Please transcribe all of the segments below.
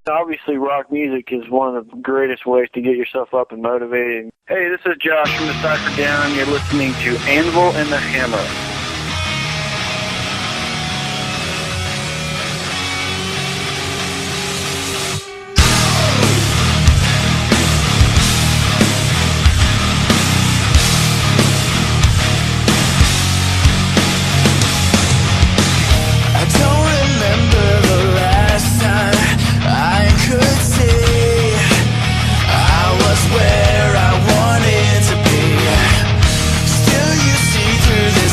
Obviously, rock music is one of the greatest ways to get yourself up and motivated. Hey, this is Josh from Decyfer Down. You're listening to Anvil and the Hammer. Where I wanted to be. Still you see through this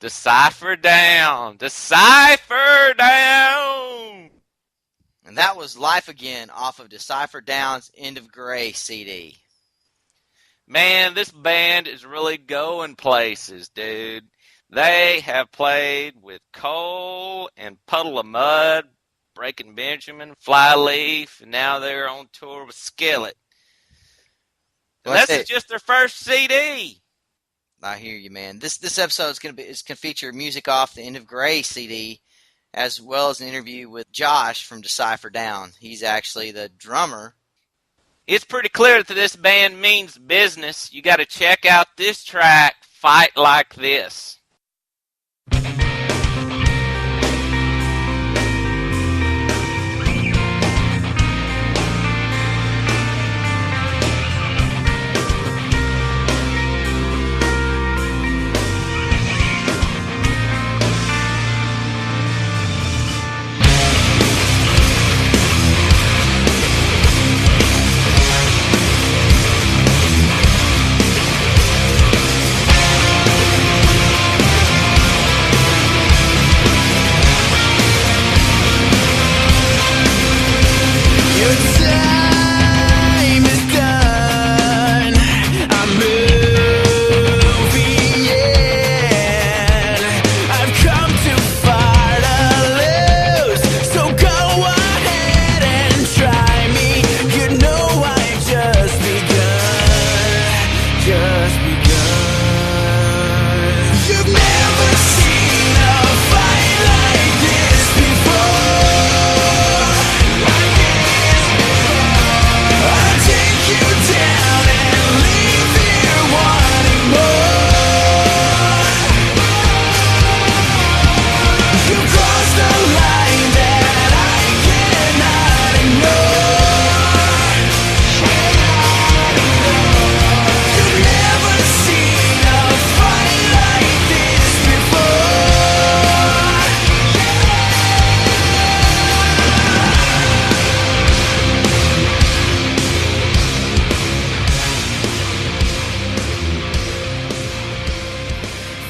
Decyfer Down! Decyfer Down! And that was Life Again off of Decyfer Down's End of Grey CD. Man, this band is really going places, dude. They have played with Cole and Puddle of Mud, Breaking Benjamin, Flyleaf, and now they're on tour with Skillet. And this is just their first CD. I hear you, man. This episode is going to feature music off the End of Grey CD, as well as an interview with Josh from Decyfer Down. He's actually the drummer. It's pretty clear that this band means business. You got to check out this track, Fight Like This.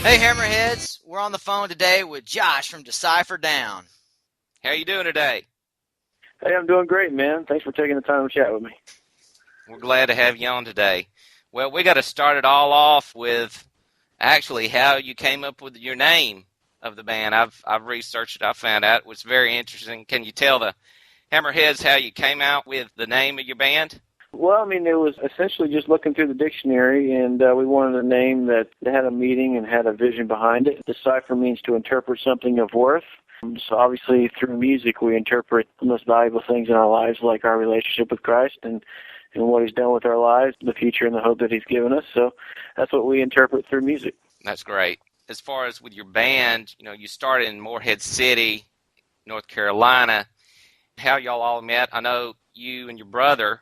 Hey, Hammerheads. We're on the phone today with Josh from Decyfer Down. How you doing today? Hey, I'm doing great, man. Thanks for taking the time to chat with me. We're glad to have you on today. Well, we got to start it all off with actually how you came up with your name of the band. I've researched it. I found out it was very interesting. Can you tell the Hammerheads how you came out with the name of your band? Well, I mean, it was essentially just looking through the dictionary, and we wanted a name that had a meaning and had a vision behind it. Decipher means to interpret something of worth, So obviously through music we interpret the most valuable things in our lives, like our relationship with Christ and what he's done with our lives, the future and the hope that he's given us. So that's what we interpret through music. That's great. As far as with your band, you started in Morehead City, North Carolina. How y'all all met? I know you and your brother,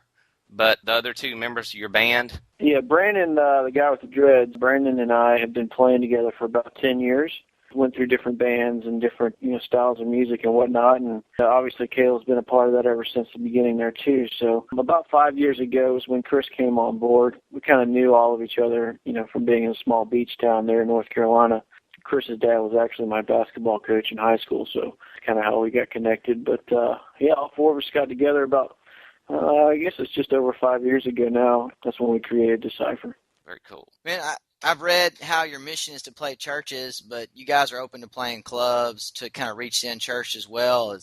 but the other two members of your band? Yeah, Brandon, the guy with the dreads, Brandon and I have been playing together for about 10 years. Went through different bands and different styles of music and whatnot, and obviously Kale's been a part of that ever since the beginning there too. So about 5 years ago was when Chris came on board. We kind of knew all of each other, from being in a small beach town there in North Carolina. Chris's dad was actually my basketball coach in high school, so it's kind of how we got connected. But yeah, all four of us got together about, I guess it's just over 5 years ago now. That's when we created Decyfer. Very cool. Man, I've read how your mission is to play churches, but you guys are open to playing clubs to kind of reach in church as well.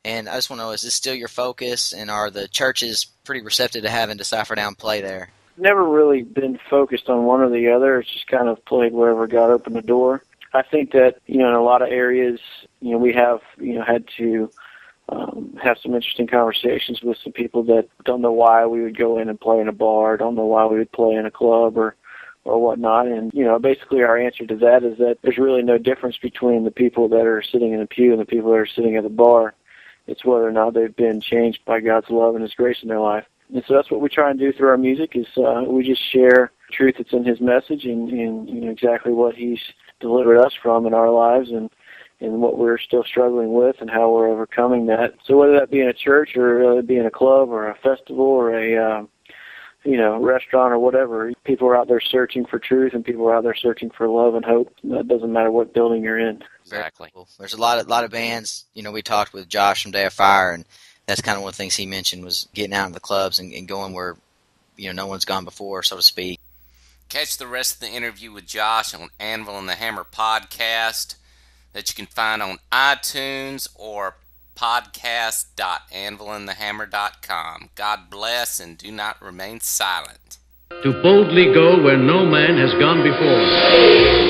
And I just want to know, is this still your focus, and are the churches pretty receptive to having Decyfer Down play there? Never really been focused on one or the other. It's just kind of played wherever God opened the door. I think that, in a lot of areas, we have, had to have some interesting conversations with some people that don't know why we would go in and play in a bar, don't know why we would play in a club or whatnot. And, basically our answer to that is that there's really no difference between the people that are sitting in the pew and the people that are sitting at the bar. It's whether or not they've been changed by God's love and his grace in their life. And so that's what we try and do through our music is we just share truth that's in his message and exactly what he's delivered us from in our lives and what we're still struggling with and how we're overcoming that. So whether that be in a church or whether it be in a club or a festival or a restaurant or whatever, people are out there searching for truth and people are out there searching for love and hope. That doesn't matter what building you're in. Exactly. There's a lot of bands. We talked with Josh from Day of Fire, and that's kind of one of the things he mentioned was getting out of the clubs and going where no one's gone before, so to speak. Catch the rest of the interview with Josh on Anvil and the Hammer podcast that you can find on iTunes or podcast.anvilandthehammer.com. God bless, and do not remain silent. To boldly go where no man has gone before.